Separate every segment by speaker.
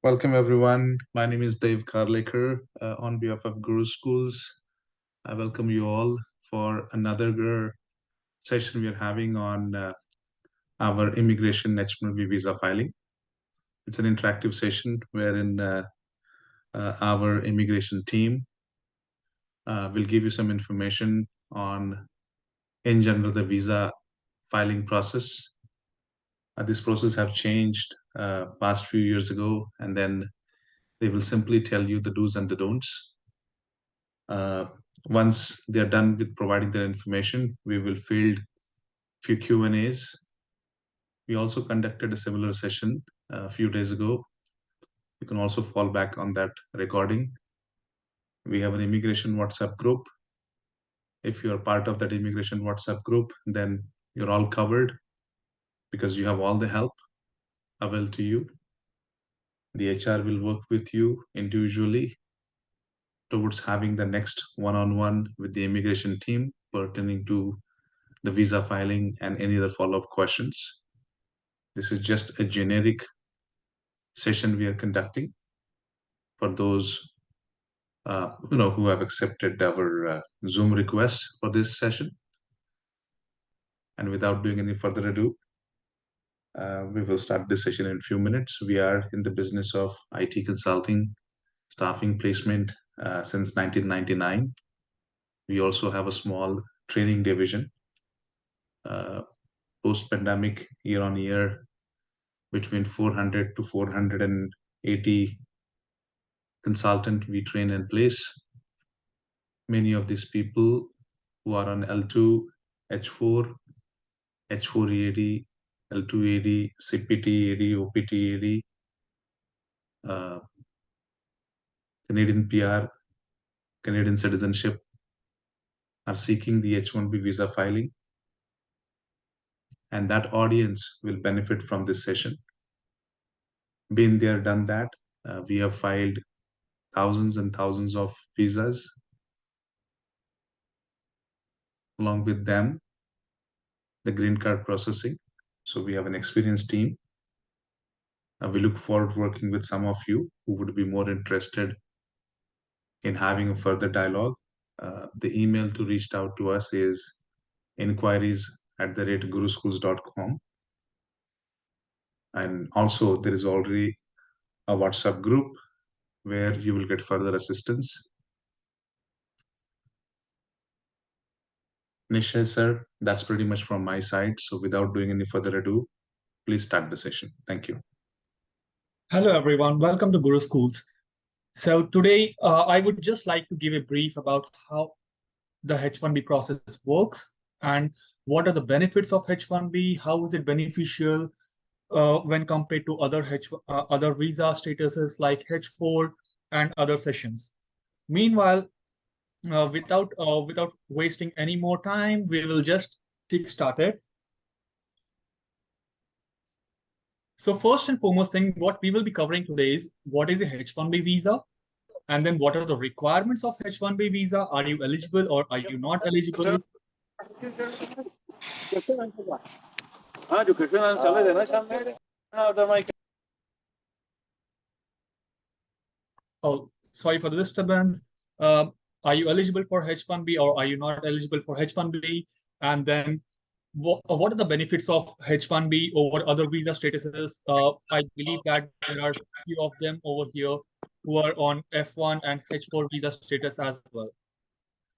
Speaker 1: Welcome everyone. My name is Dave Karlekar. On behalf of GuruSchools, I welcome you all for another session we are having on our immigration H1B visa filing. It's an interactive session wherein our immigration team will give you some information on, in general, the visa filing process. This process have changed past few years ago, and then they will simply tell you the do's and the don'ts. Once they're done with providing their information, we will field few Q&As. We also conducted a similar session a few days ago. You can also fall back on that recording. We have an immigration WhatsApp group. If you are part of that immigration WhatsApp group, then you're all covered because you have all the help available to you. The HR will work with you individually towards having the next one-on-one with the immigration team pertaining to the visa filing and any other follow-up questions. This is just a generic session we are conducting for those who have accepted our Zoom request for this session. And without doing any further ado, we will start this session in a few minutes. We are in the business of IT consulting, staffing placement since 1999. We also have a small training division. Post-pandemic, year on year, between 400 to 480 consultant we train and place. Many of these people who are on L2, H4, H4 EAD, L2 EAD, CPT EAD, OPT EAD, Canadian PR, Canadian citizenship are seeking the H1B visa filing. And that audience will benefit from this session. Been there, done that. We have filed thousands and thousands of visas. Along with them, the green card processing. So we have an experienced team. We look forward to working with some of you who would be more interested in having a further dialogue. The email to reach out to us is inquiries@guruschools.com. And also there is already a WhatsApp group where you will get further assistance. Nisha, sir, that's pretty much from my side. So without doing any further ado, please start the session. Thank you.
Speaker 2: Hello, everyone. Welcome to GuruSchools. So today, I would just like to give a brief about how the H1B process works and what are the benefits of H1B, how is it beneficial when compared to other visa statuses like H4 and other sessions. Meanwhile, without wasting any more time, we will just get started. So first and foremost thing, what we will be covering today is what is a H1B visa, and then what are the requirements of H1B visa? Are you eligible or are you not eligible? Oh, sorry for the disturbance. Are you eligible for H1B or are you not eligible for H1B? And then what are the benefits of H1B over other visa statuses? I believe that there are a few of them over here who are on F1 and H4 visa status as well.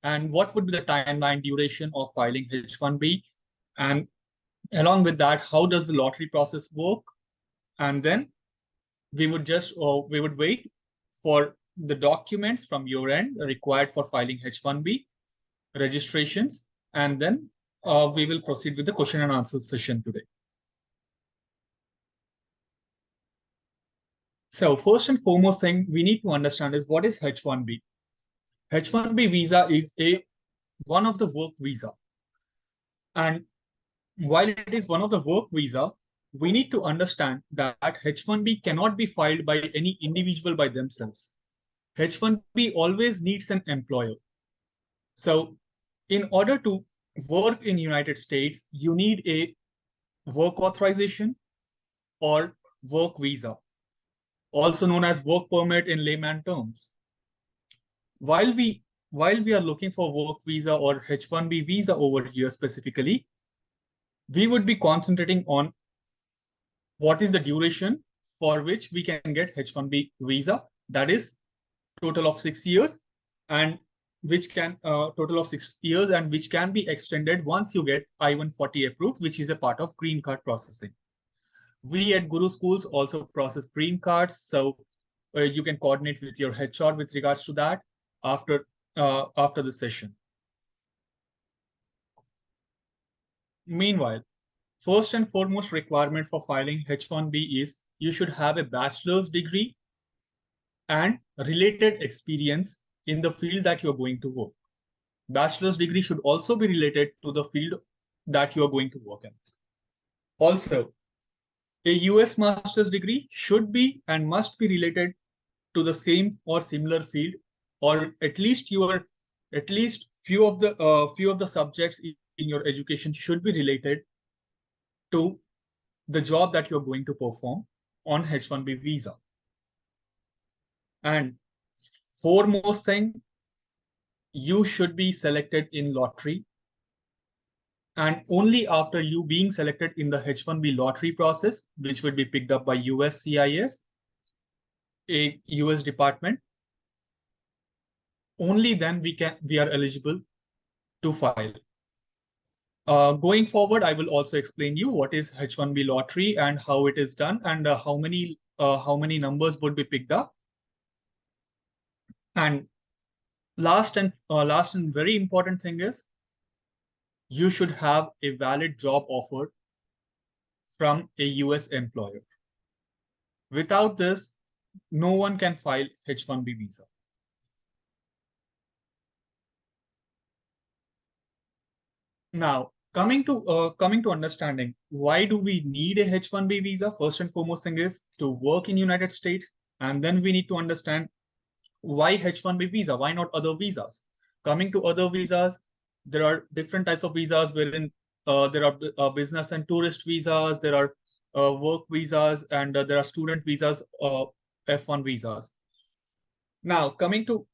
Speaker 2: And what would be the timeline duration of filing H1B? And along with that, how does the lottery process work? And then we would wait for the documents from your end required for filing H1B, registrations, and then we will proceed with the question and answer session today. So first and foremost thing we need to understand is what is H1B. H1B visa is one of the work visa. And while it is one of the work visa, we need to understand that H1B cannot be filed by any individual by themselves. H1B always needs an employer. So in order to work in United States, you need a work authorization or work visa. also known as work permit in layman terms. While we are looking for work visa or H1B visa over here specifically, we would be concentrating on what is the duration for which we can get H1B visa. That is total of 6 years, and which can total of 6 years, and which can be extended once you get I-140 approved, which is a part of green card processing. We at GuruSchools also process green cards, so you can coordinate with your HR with regards to that after the session. Meanwhile, first and foremost requirement for filing H1B is you should have a bachelor's degree and related experience in the field that you're going to work. Bachelor's degree should also be related to the field that you are going to work in. Also, a US master's degree should be and must be related to the same or similar field, or at least few of the subjects in your education should be related to the job that you're going to perform on H1B visa. And foremost thing, you should be selected in lottery, and only after you being selected in the H1B lottery process, which would be picked up by USCIS, a US department, only then we are eligible to file. Going forward, I will also explain you what is H1B lottery and how it is done, and how many numbers would be picked up. And last and very important thing is you should have a valid job offer from a US employer. Without this, no one can file H1B visa. Now, coming to understanding, why do we need a H1B visa? First and foremost thing is to work in United States, and then we need to understand why H1B visa, why not other visas? Coming to other visas, there are different types of visas wherein there are business and tourist visas, there are work visas, and there are student visas, F1 visas. Now, coming to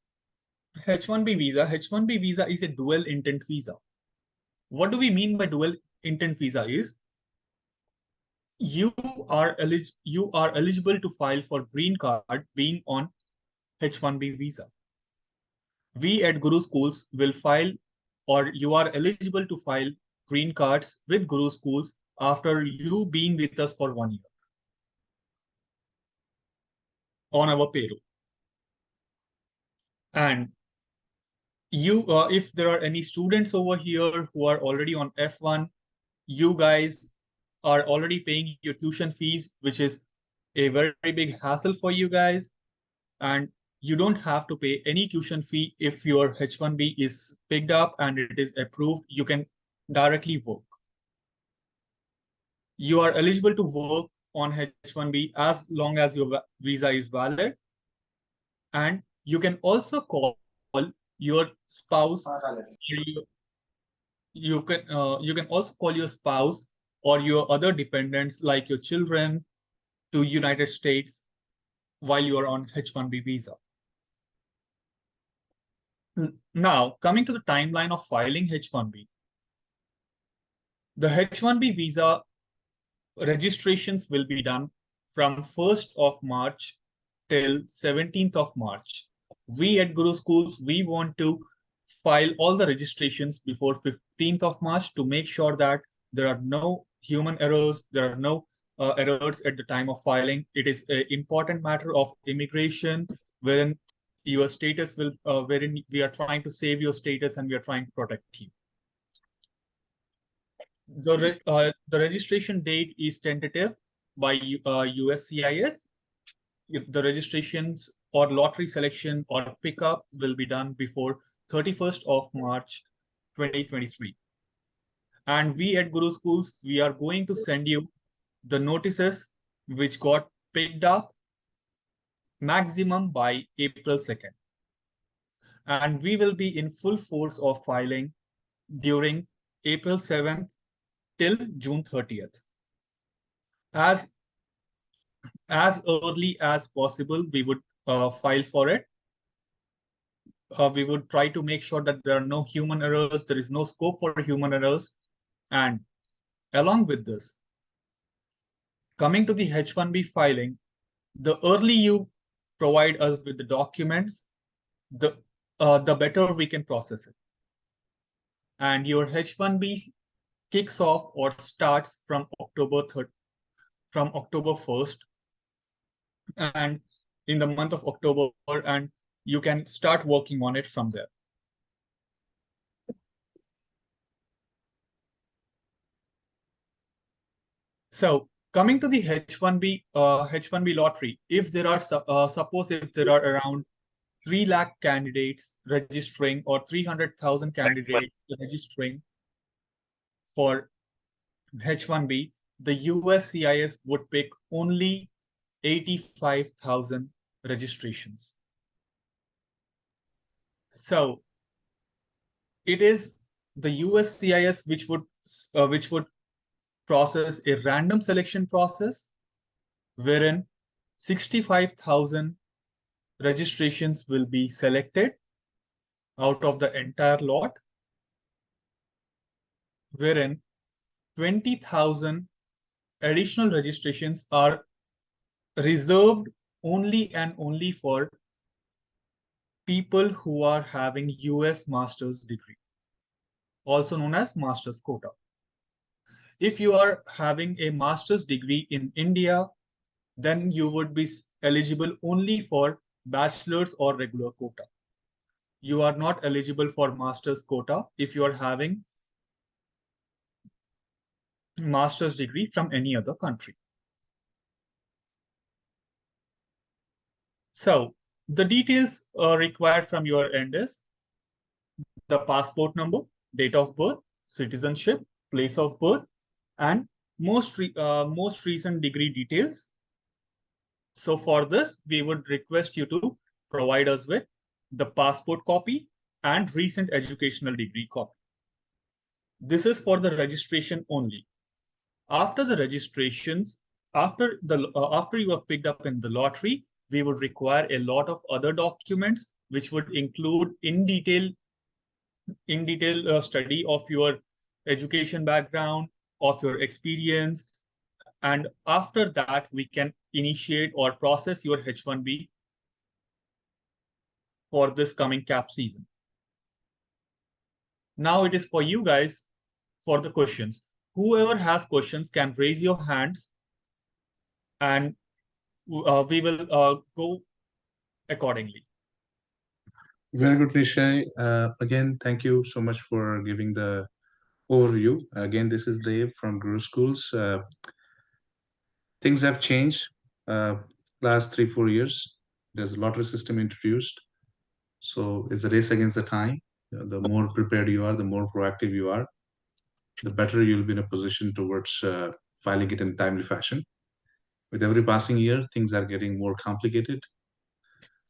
Speaker 2: H1B visa, H1B visa is a dual intent visa. What do we mean by dual intent visa is you are eligible to file for green card being on H1B visa. We at GuruSchools will file, or you are eligible to file green cards with GuruSchools after you being with us for 1 year on our payroll. And you, if there are any students over here who are already on F1, you guys are already paying your tuition fees, which is a very big hassle for you guys. And you don't have to pay any tuition fee if your H1B is picked up and it is approved. You can directly work. You are eligible to work on H1B as long as your visa is valid. And you can also call your spouse. You can also call your spouse or your other dependents like your children to United States while you are on H1B visa. Now, coming to the timeline of filing H1B. The H1B visa registrations will be done from 1st of March till 17th of March. We at GuruSchools, we want to file all the registrations before 15th of March to make sure that there are no human errors, there are no errors at the time of filing. It is an important matter of immigration, wherein your status will, wherein we are trying to save your status and we are trying to protect you. The registration date is tentative by USCIS. The registrations or lottery selection or pickup will be done before 31st of March 2023. And we at GuruSchools, we are going to send you the notices which got picked up maximum by April 2nd. And we will be in full force of filing during April 7th till June 30th. As as early as possible, we would file for it. We would try to make sure that there are no human errors, there is no scope for human errors. And along with this, coming to the H1B filing, the early you provide us with the documents, the better we can process it. And your H1B kicks off or starts from October 1st, and in the month of October, and you can start working on it from there. So coming to the H1B lottery, if there are suppose if there are around 3 lakh candidates registering or 300,000 candidates registering for H1B, the USCIS would pick only 85,000 registrations. So it is the USCIS which would process a random selection process wherein 65,000 registrations will be selected out of the entire lot, wherein 20,000 additional registrations are reserved only and only for people who are having US master's degree, also known as master's quota. If you are having a master's degree in India, then you would be eligible only for bachelor's or regular quota. You are not eligible for master's quota if you are having master's degree from any other country. So the details required from your end is the passport number, date of birth, citizenship, place of birth, and most recent degree details. So for this, we would request you to provide us with the passport copy and recent educational degree copy. This is for the registration only. After the registrations, after you are picked up in the lottery, we would require a lot of other documents, which would include in detail study of your education background, of your experience, and after that we can initiate or process your H1B for this coming CAP season. Now it is for you guys for the questions. Whoever has questions can raise your hands, and we will go accordingly.
Speaker 1: Very good, Nishay. Again, thank you so much for giving the overview. Again, this is Dave from GuruSchools. Things have changed last 3-4 years. There's a lottery system introduced, so it's a race against the time. The more prepared you are, the more proactive you are, the better you'll be in a position towards filing it in timely fashion. With every passing year, things are getting more complicated.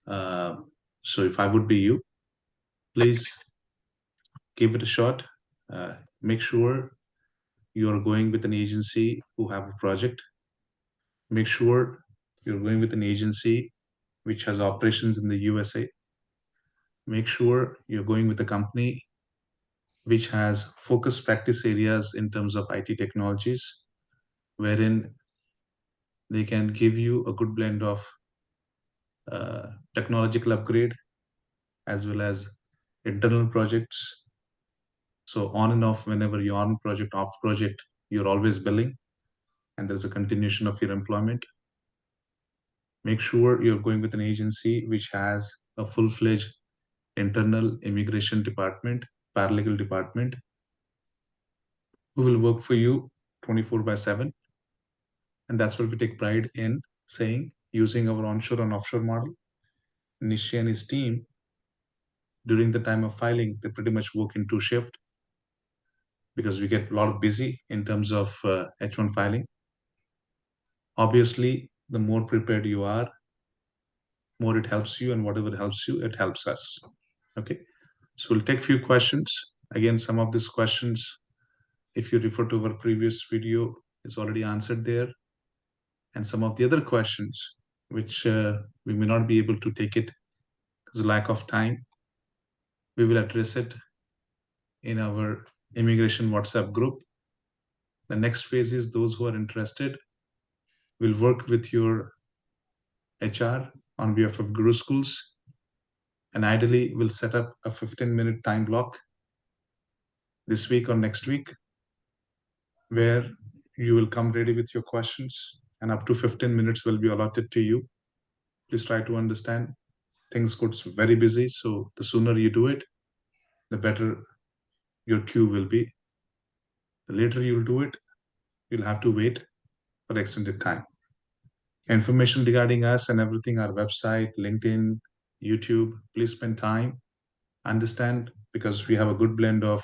Speaker 1: Uh, so if I would be you, please give it a shot. Make sure you are going with an agency who have a project. Make sure you're going with an agency which has operations in the USA. Make sure you're going with a company which has focused practice areas in terms of IT technologies, wherein they can give you a good blend of technological upgrade as well as internal projects. So on and off, whenever you're on project, off project, you're always billing, and there's a continuation of your employment. Make sure you're going with an agency which has a full-fledged internal immigration department, paralegal department, who will work for you 24/7. And that's what we take pride in saying, using our onshore and offshore model. Nishi and his team, during the time of filing, they pretty much work in two shifts because we get a lot of busy in terms of H1 filing. Obviously, the more prepared you are, more it helps you, and whatever helps you, it helps us. Okay, so we'll take few questions. Again, some of these questions, if you refer to our previous video, is already answered there. and some of the other questions, which we may not be able to take it because of lack of time, we will address it in our immigration WhatsApp group. The next phase is those who are interested will work with your HR on behalf of GuruSchools, and ideally we'll set up a 15-minute time block this week or next week where you will come ready with your questions, and up to 15 minutes will be allotted to you. Please try to understand things get very busy, so the sooner you do it, the better your queue will be. The later you'll do it, you'll have to wait for extended time. Information regarding us and everything, our website, LinkedIn, YouTube, please spend time, understand, because we have a good blend of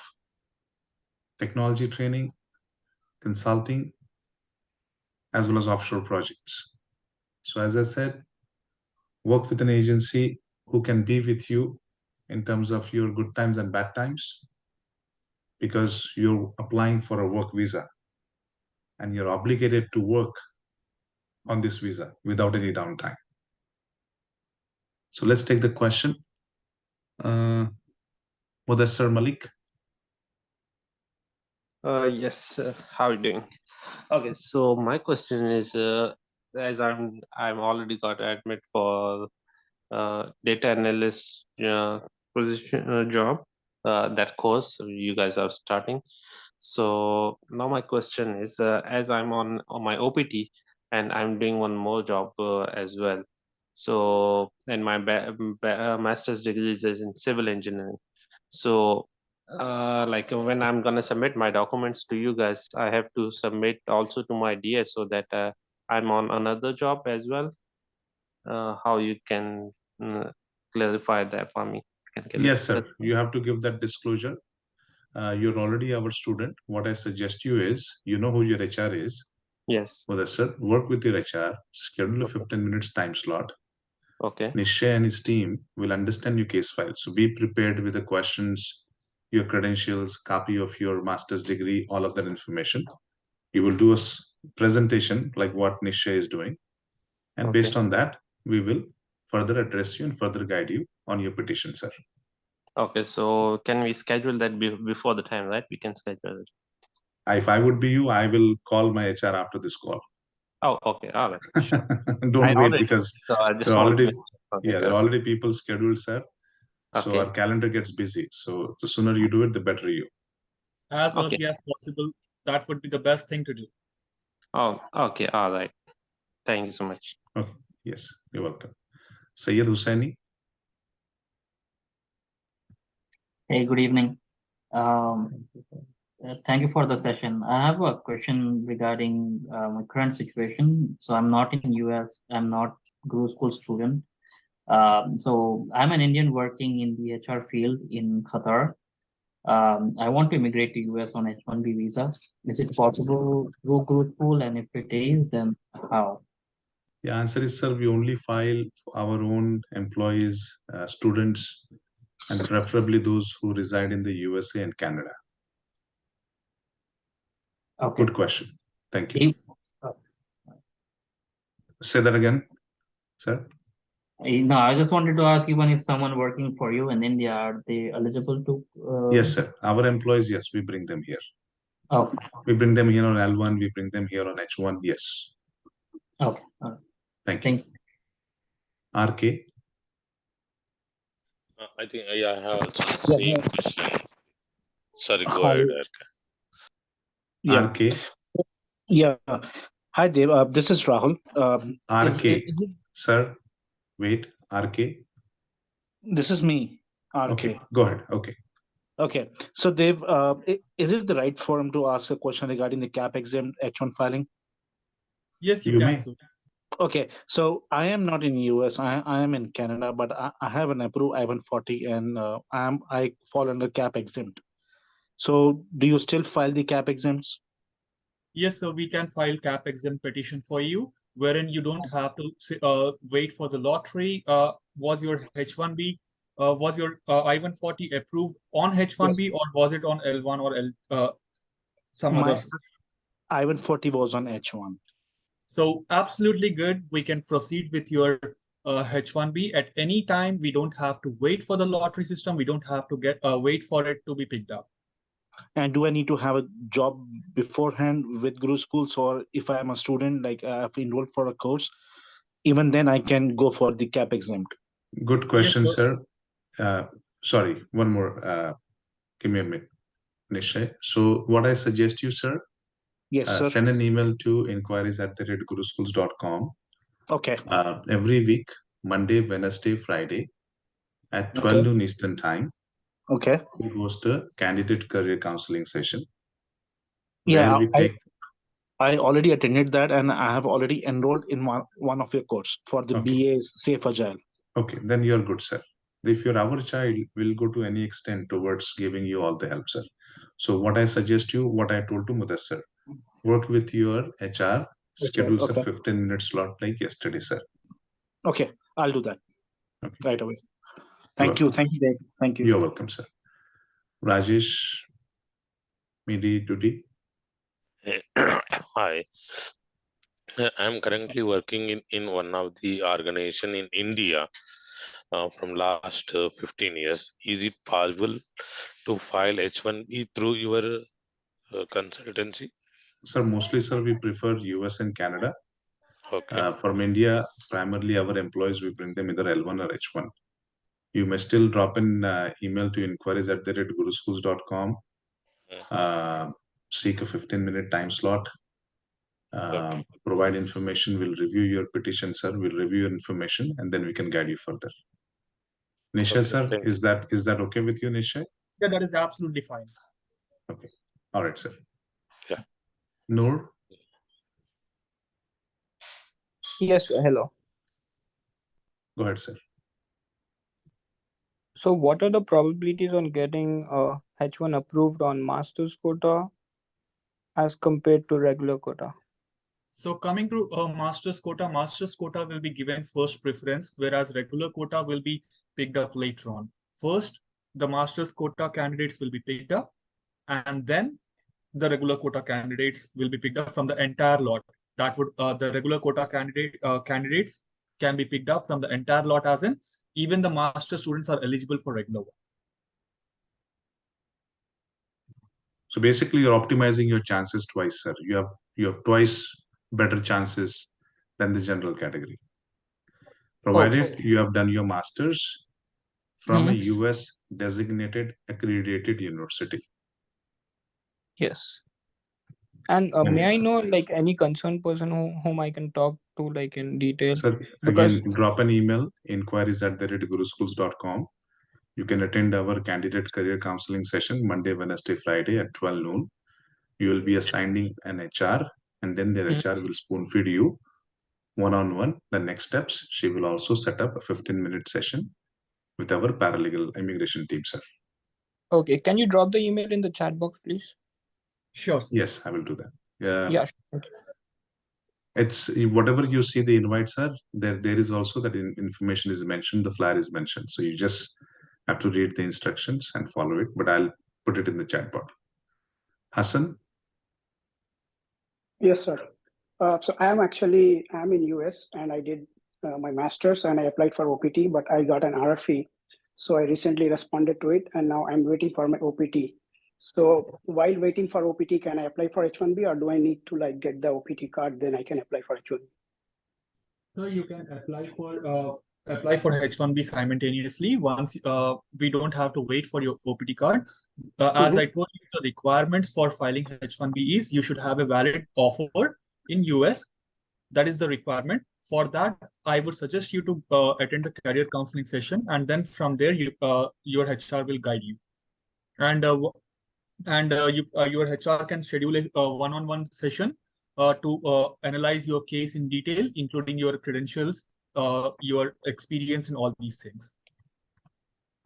Speaker 1: technology training, consulting, as well as offshore projects. So as I said, work with an agency who can be with you in terms of your good times and bad times, because you're applying for a work visa and you're obligated to work on this visa without any downtime. So let's take the question. Mudassar Malik.
Speaker 3: Yes, how are you doing? Okay, so my question is, as I'm already got admit for data analyst position job, that course you guys are starting. So now my question is, as I'm on my OPT and I'm doing one more job as well. So and my master's degree is in civil engineering. So like when I'm gonna submit my documents to you guys, I have to submit also to my DS so that I'm on another job as well. How you can clarify that for me?
Speaker 1: Yes, sir. You have to give that disclosure. You're already our student. What I suggest you is, you know who your HR is.
Speaker 3: Yes.
Speaker 1: Mudassar, work with your HR, schedule a 15 minutes time slot.
Speaker 3: Okay.
Speaker 1: Nishay and his team will understand your case file. So be prepared with the questions, your credentials, copy of your master's degree, all of that information. You will do a presentation like what Nishay is doing. And
Speaker 3: Okay.
Speaker 1: based on that, we will further address you and further guide you on your petition, sir.
Speaker 3: Okay, so can we schedule that before the time, right? We can schedule it.
Speaker 1: If I would be you, I will call my HR after this call.
Speaker 3: Oh, okay, all right, sure.
Speaker 1: Don't wait, because
Speaker 3: so I just
Speaker 1: there are
Speaker 3: want
Speaker 1: already,
Speaker 3: to
Speaker 1: yeah, there are already people scheduled, sir. So
Speaker 3: Okay.
Speaker 1: our calendar gets busy. So the sooner you do it, the better you.
Speaker 2: As
Speaker 3: Okay.
Speaker 2: early as possible, that would be the best thing to do.
Speaker 3: Oh, okay, all right. Thank you so much.
Speaker 1: Okay, yes, you're welcome. Sayyid Hussaini.
Speaker 4: Hey, good evening. Thank you for the session. I have a question regarding my current situation. So I'm not in US. I'm not GuruSchool student. So I'm an Indian working in the HR field in Qatar. I want to immigrate to US on H1B visa. Is it possible through GuruSchool? And if it is, then how?
Speaker 1: The answer is, sir, we only file our own employees, students, and preferably those who reside in the USA and Canada.
Speaker 4: Okay.
Speaker 1: Good question. Thank you.
Speaker 4: Oh.
Speaker 1: Say that again, sir.
Speaker 4: No, I just wanted to ask, even if someone working for you in India, are they eligible to?
Speaker 1: Yes, sir. Our employees, yes, we bring them here.
Speaker 4: Okay.
Speaker 1: We bring them here on L1. We bring them here on H1. Yes.
Speaker 4: Okay.
Speaker 1: Thank you. RK.
Speaker 5: I think I have also the same question. Sorry, go ahead, RK.
Speaker 6: Yeah.
Speaker 1: RK.
Speaker 6: Yeah. Hi, Dev. This is Rahul.
Speaker 1: RK. Sir, wait. RK.
Speaker 6: This is me. RK.
Speaker 1: Okay, go ahead. Okay.
Speaker 6: Okay. So, Dev, is it the right forum to ask a question regarding the cap exempt H1 filing?
Speaker 2: Yes, you can. So.
Speaker 6: Okay. So I am not in US. I am in Canada, but I have an approved I-140 and I fall under cap exempt. So do you still file the cap exempts?
Speaker 2: Yes, so we can file cap exempt petition for you, wherein you don't have to wait for the lottery. Was your H1B, was your I-140 approved on H1B, or was it on L1 or some
Speaker 6: My
Speaker 2: others?
Speaker 6: I-140 was on H1.
Speaker 2: So absolutely good. We can proceed with your H1B at any time. We don't have to wait for the lottery system. We don't have to wait for it to be picked up.
Speaker 6: And do I need to have a job beforehand with GuruSchools, or if I am a student, like I've enrolled for a course, even then I can go for the cap exempt?
Speaker 1: Good question,
Speaker 2: Yes,
Speaker 1: sir. Sorry, one more. Give me a minute, Nishay. So what I suggest you, sir,
Speaker 6: Yes, sir.
Speaker 1: send an email to inquiries@guruschools.com.
Speaker 6: Okay.
Speaker 1: Every week, Monday, Wednesday, Friday, at 12 noon Eastern time,
Speaker 6: Okay.
Speaker 1: we host a candidate career counseling session.
Speaker 6: Yeah,
Speaker 1: where we take.
Speaker 6: I already attended that, and I have already enrolled in one of your course for the
Speaker 1: Okay.
Speaker 6: BA Safe Agile.
Speaker 1: Okay, then you're good, sir. If you're our child, will go to any extent towards giving you all the help, sir. So what I suggest you, what I told to Mudassar, work with your HR, schedule
Speaker 6: Okay.
Speaker 1: a 15-minute slot like yesterday, sir.
Speaker 6: Okay, I'll do that
Speaker 1: Okay.
Speaker 6: right away. Thank you. Thank you, Dave. Thank you.
Speaker 1: You're welcome, sir. Rajesh, Midi, Dudi.
Speaker 5: Hi. I'm currently working in one of the organization in India from last 15 years. Is it possible to file H1B through your consultancy?
Speaker 1: Sir, mostly, sir, we prefer US and Canada.
Speaker 5: Okay.
Speaker 1: From India, primarily our employees, we bring them either L1 or H1. You may still drop an email to inquiries@guruschools.com. Seek a 15-minute time slot. Provide information. We'll review your petition, sir. We'll review your information, and then we can guide you further. Nisha, sir, is that okay with you, Nisha?
Speaker 2: Yeah, that is absolutely fine.
Speaker 1: Okay. All right, sir.
Speaker 5: Yeah.
Speaker 1: Noor?
Speaker 7: Yes, hello.
Speaker 1: Go ahead, sir.
Speaker 7: So what are the probabilities on getting H1 approved on master's quota as compared to regular quota?
Speaker 2: So coming to master's quota will be given first preference, whereas regular quota will be picked up later on. First, the master's quota candidates will be picked up, and then the regular quota candidates will be picked up from the entire lot. That would the regular quota candidates can be picked up from the entire lot, as in even the master students are eligible for regular one.
Speaker 1: So basically, you're optimizing your chances twice, sir. You have twice better chances than the general category, provided you have done your master's from a US designated accredited university.
Speaker 7: Yes. And may I know like any concerned person whom I can talk to like in detail?
Speaker 1: Sir,
Speaker 7: Because
Speaker 1: again, drop an email, inquiries@guruschools.com. You can attend our candidate career counseling session Monday, Wednesday, Friday at 12 noon. You will be assigning an HR, and then the HR will spoon feed you one-on-one the next steps. She will also set up a 15-minute session with our paralegal immigration team, sir.
Speaker 7: okay, can you drop the email in the chat box, please?
Speaker 2: Sure, sir.
Speaker 1: Yes, I will do that.
Speaker 7: Yeah, okay.
Speaker 1: It's whatever you see the invites are there is also that information is mentioned, the flyer is mentioned, so you just have to read the instructions and follow it, but I'll put it in the chat box. Hassan?
Speaker 8: Yes, sir. So I'm in US and I did my master's and I applied for OPT, but I got an RFE. So I recently responded to it and now I'm waiting for my OPT. So while waiting for OPT, can I apply for H1B or do I need to like get the OPT card, then I can apply for H1B?
Speaker 2: So you can apply for H1B simultaneously. Once we don't have to wait for your OPT card. As I told you, the requirements for filing H1B is you should have a valid offer in US. That is the requirement. For that, I would suggest you to attend the career counseling session, and then from there, your HR will guide you. And your HR can schedule a one-on-one session to analyze your case in detail, including your credentials, your experience, and all these things.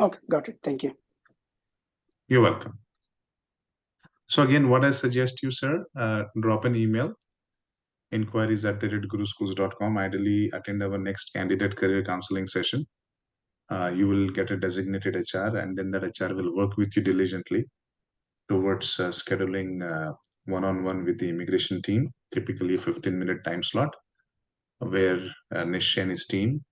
Speaker 8: Okay, got it. Thank you.
Speaker 1: You're welcome. So again, what I suggest you, sir, drop an email, inquiries@guruschools.com. Ideally, attend our next candidate career counseling session. You will get a designated HR, and then that HR will work with you diligently towards scheduling one-on-one with the immigration team, typically a 15-minute time slot, where Nish and his team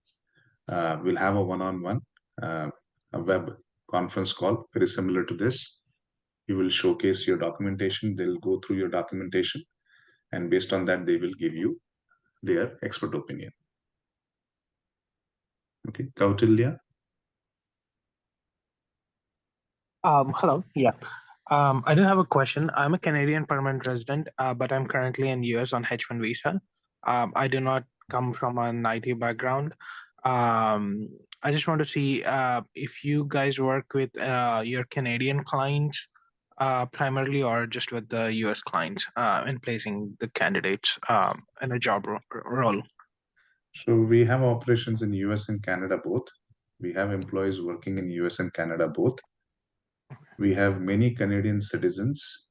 Speaker 1: will have a one-on-one, a web conference call, very similar to this. You will showcase your documentation, they'll go through your documentation, and based on that, they will give you their expert opinion. Okay, Kautilya?
Speaker 9: Hello. Yeah. I do have a question. I'm a Canadian permanent resident, but I'm currently in US on H1 visa. I do not come from an IT background. I just want to see if you guys work with your Canadian clients primarily, or just with the US clients in placing the candidates in a job role.
Speaker 1: So we have operations in US and Canada both. We have employees working in US and Canada both. We have many Canadian citizens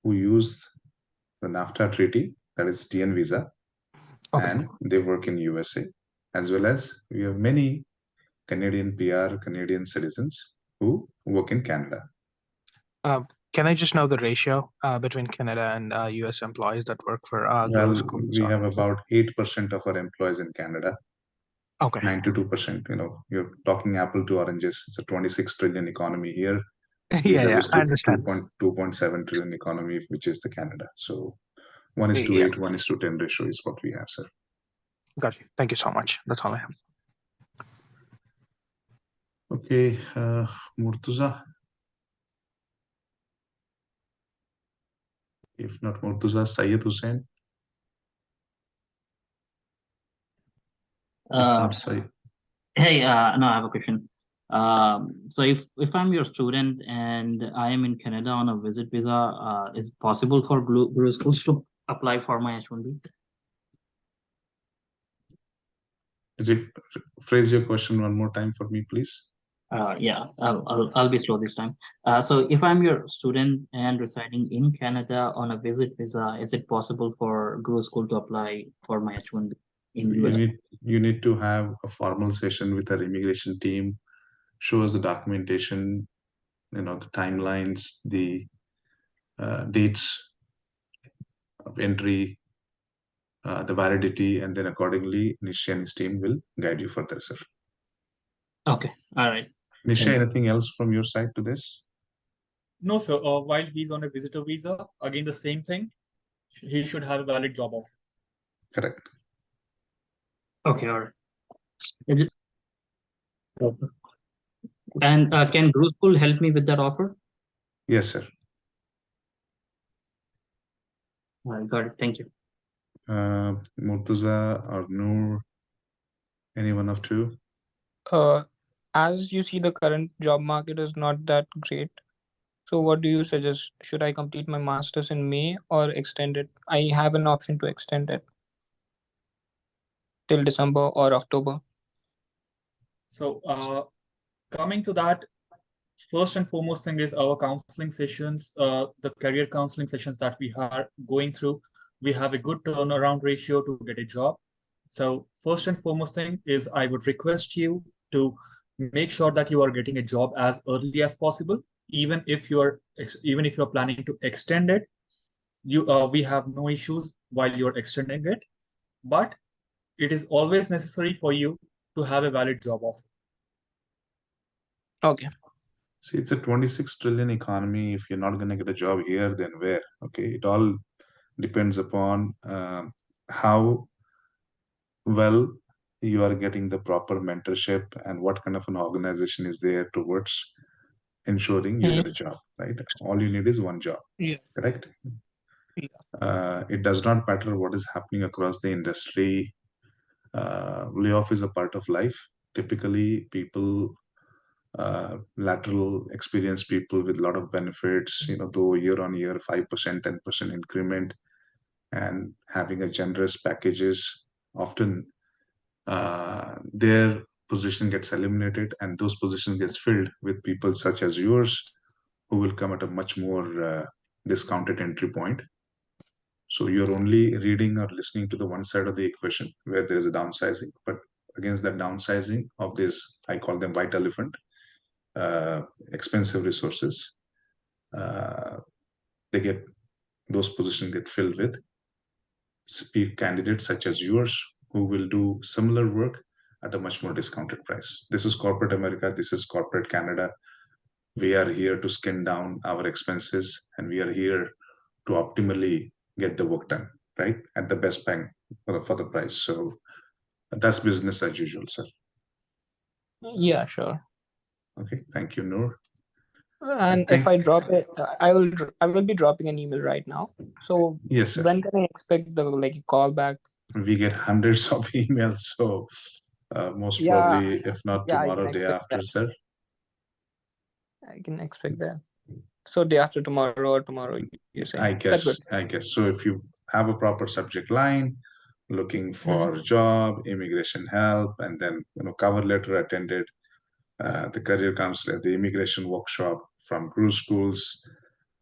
Speaker 1: who use the NAFTA treaty, that is TN visa,
Speaker 9: Okay.
Speaker 1: and they work in USA, as well as we have many Canadian PR, Canadian citizens who work in Canada.
Speaker 9: Can I just know the ratio between Canada and US employees that work for
Speaker 1: Well,
Speaker 9: GuruSchools?
Speaker 1: we have about 8% of our employees in Canada.
Speaker 9: Okay.
Speaker 1: 92%. You're talking apple to oranges. It's a 26 trillion economy here.
Speaker 9: Yeah, I
Speaker 1: to
Speaker 9: understand.
Speaker 1: 2.7 trillion economy, which is the Canada. So 1:8, 1:10 ratio is what we have, sir.
Speaker 9: Got you. Thank you so much. That's all I have.
Speaker 1: Okay, Murtuza. If not Murtuza, Syed Hussain. If not Syed.
Speaker 4: Hey, no, I have a question. So if I'm your student and I am in Canada on a visit visa, is it possible for GuruSchools to apply for my H1B?
Speaker 1: Phrase your question one more time for me, please.
Speaker 4: Yeah, I'll be slow this time. So if I'm your student and residing in Canada on a visit visa, is it possible for GuruSchool to apply for my H1B in US?
Speaker 1: You need to have a formal session with our immigration team, show us the documentation, the timelines, the dates of entry, the validity, and then accordingly, Nisha and his team will guide you further, sir.
Speaker 4: Okay, all right.
Speaker 1: Nisha, anything else from your side to this?
Speaker 2: No, sir. While he's on a visitor visa, again, the same thing. He should have a valid job offer.
Speaker 1: Correct.
Speaker 4: Okay, all right. And can GuruSchool help me with that offer?
Speaker 1: Yes, sir.
Speaker 4: All right, got it. Thank you.
Speaker 1: Murtuza or Noor, any one of two?
Speaker 7: As you see, the current job market is not that great. So what do you suggest? Should I complete my master's in May or extend it? I have an option to extend it till December or October.
Speaker 2: So coming to that, first and foremost thing is our counseling sessions, the career counseling sessions that we are going through, we have a good turnaround ratio to get a job. So first and foremost thing is I would request you to make sure that you are getting a job as early as possible. Even if you're planning to extend it, we have no issues while you're extending it, but it is always necessary for you to have a valid job offer.
Speaker 7: Okay.
Speaker 1: See, it's a 26 trillion economy. If you're not going to get a job here, then where? Okay, it all depends upon how well you are getting the proper mentorship and what kind of an organization is there towards ensuring you get a job, right? All you need is one job, correct? It does not matter what is happening across the industry. Layoff is a part of life. Typically, people, lateral experienced people with a lot of benefits, though year on year, 5%, 10% increment, and having a generous packages, often their position gets eliminated and those positions gets filled with people such as yours who will come at a much more discounted entry point. So you're only reading or listening to the one side of the equation where there is a downsizing, but against that downsizing of this, I call them white elephant, expensive resources, they get those positions get filled with candidates such as yours who will do similar work at a much more discounted price. This is corporate America. This is corporate Canada. We are here to skin down our expenses, and we are here to optimally get the work done, right? At the best bang for the price. So that's business as usual, sir.
Speaker 7: Yeah, sure.
Speaker 1: Okay, thank you, Noor.
Speaker 7: And if I drop it, I will be dropping an email right now. So
Speaker 1: yes, sir.
Speaker 7: When can I expect the call back?
Speaker 1: We get hundreds of emails, so most probably, if not tomorrow, day after,
Speaker 7: that.
Speaker 1: sir.
Speaker 7: I can expect that. So day after tomorrow or tomorrow, you say?
Speaker 1: I
Speaker 7: That's good.
Speaker 1: guess. So if you have a proper subject line, looking for job, immigration help, and then cover letter attended, the career counselor, the immigration workshop from GuruSchools,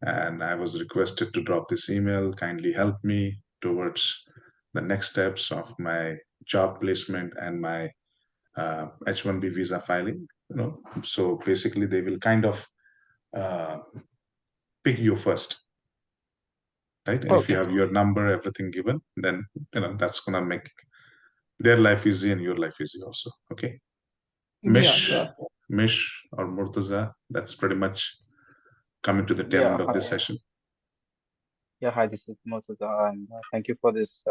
Speaker 1: and I was requested to drop this email. Kindly help me towards the next steps of my job placement and my H1B visa filing. So basically, they will kind of pick you first, right? And if you have your number, everything given, then that's gonna make their life easy and your life easy also. Okay. Mish or Murtaza, that's pretty much coming to the tail end of this session.
Speaker 10: Yeah, hi, this is Murtaza, and thank you for this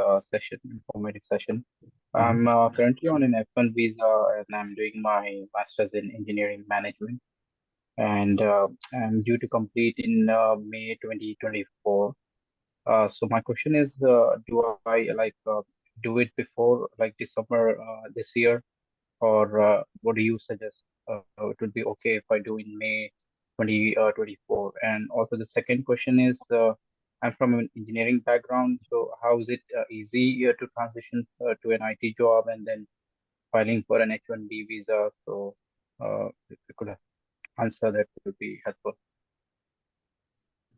Speaker 10: informative session. I'm currently on an F1 visa, and I'm doing my master's in engineering management, and I'm due to complete in May 2024. So my question is, do I do it before December this year, or what do you suggest? It would be okay if I do in May 2024. And also the second question is, I'm from an engineering background, so how is it easy to transition to an IT job and then filing for an H1B visa? So if you could answer that, would be helpful.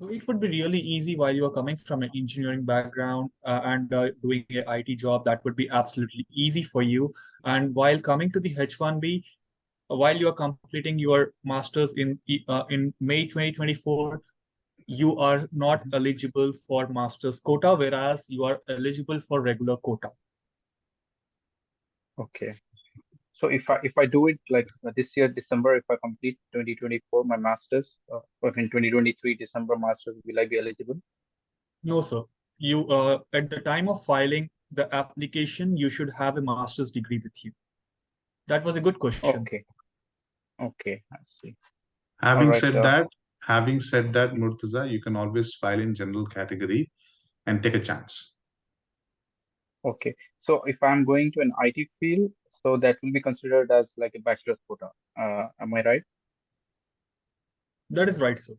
Speaker 2: So it would be really easy while you are coming from an engineering background and doing an IT job. That would be absolutely easy for you. And while coming to the H1B, while you are completing your master's in May 2024, you are not eligible for master's quota, whereas you are eligible for regular quota.
Speaker 10: Okay. So if I do it like this year, December, if I complete 2024, my master's, or in 2023, December master's, will I be eligible?
Speaker 2: No, sir. You at the time of filing the application, you should have a master's degree with you. That was a good question.
Speaker 10: Okay. Okay, I see.
Speaker 1: Having said that, Murtaza, you can always file in general category and take a chance.
Speaker 10: Okay, so if I'm going to an IT field, so that will be considered as like a bachelor's quota. Am I right?
Speaker 2: That is right, sir.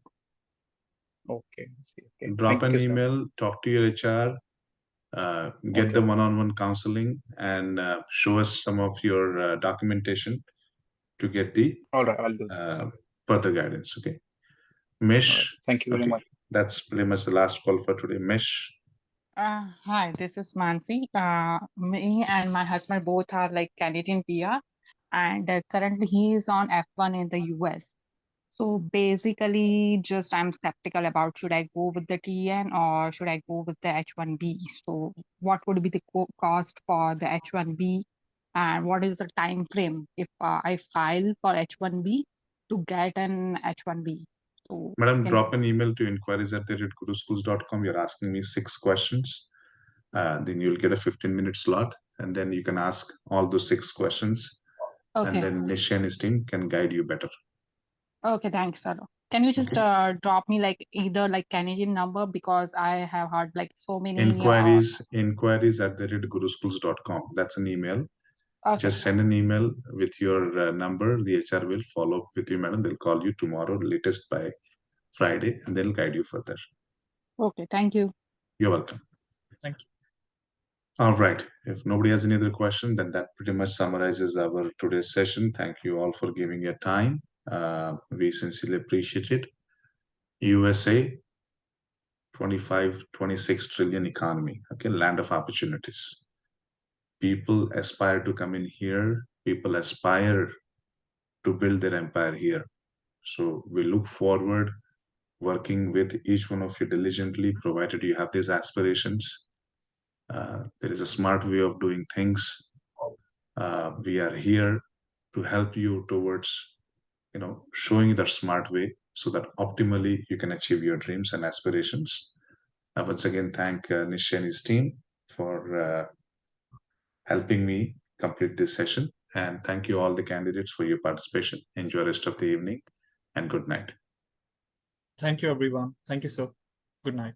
Speaker 10: Okay, I see. Okay.
Speaker 1: Drop
Speaker 10: Thank
Speaker 1: an
Speaker 10: you,
Speaker 1: email, talk to your HR, get the one-on-one counseling, and show us some of your documentation to get the
Speaker 10: all right, I'll do
Speaker 1: further guidance. Okay, Mish.
Speaker 10: Right. Thank you very much.
Speaker 1: That's pretty much the last call for today. Mish.
Speaker 11: Hi, this is Mansi. Me and my husband both are like Canadian PR, and currently he is on F1 in the US. So basically, just I'm skeptical about should I go with the TN or should I go with the H1B? So what would be the cost for the H1B, and what is the time frame if I file for H1B to get an H1B? So
Speaker 1: Madam, drop an email to inquiries@guruschools.com. You're asking me 6 questions. Then you'll get a 15-minute slot, and then you can ask all those 6 questions.
Speaker 11: Okay.
Speaker 1: And then Nish and his team can guide you better.
Speaker 11: Okay, thanks, sir. Can you just drop me like either like Canadian number, because I have heard like so many
Speaker 1: inquiries@guruschools.com. That's an email. Okay. Just send an email with your number. The HR will follow up with you, madam. They'll call you tomorrow, latest by Friday, and they'll guide you further.
Speaker 11: Okay, thank you.
Speaker 1: You're welcome.
Speaker 2: Thank you.
Speaker 1: All right. If nobody has any other question, then that pretty much summarizes our today's session. Thank you all for giving your time. We sincerely appreciate it. USA, 25-26 trillion economy. Okay, land of opportunities. People aspire to come in here. People aspire to build their empire here. So we look forward working with each one of you diligently, provided you have these aspirations. There is a smart way of doing things. We are here to help you towards, showing you that smart way so that optimally you can achieve your dreams and aspirations. I once again thank Nish and his team for helping me complete this session. And thank you all the candidates for your participation. Enjoy the rest of the evening and good night.
Speaker 2: Thank you, everyone. Thank you, sir. Good night.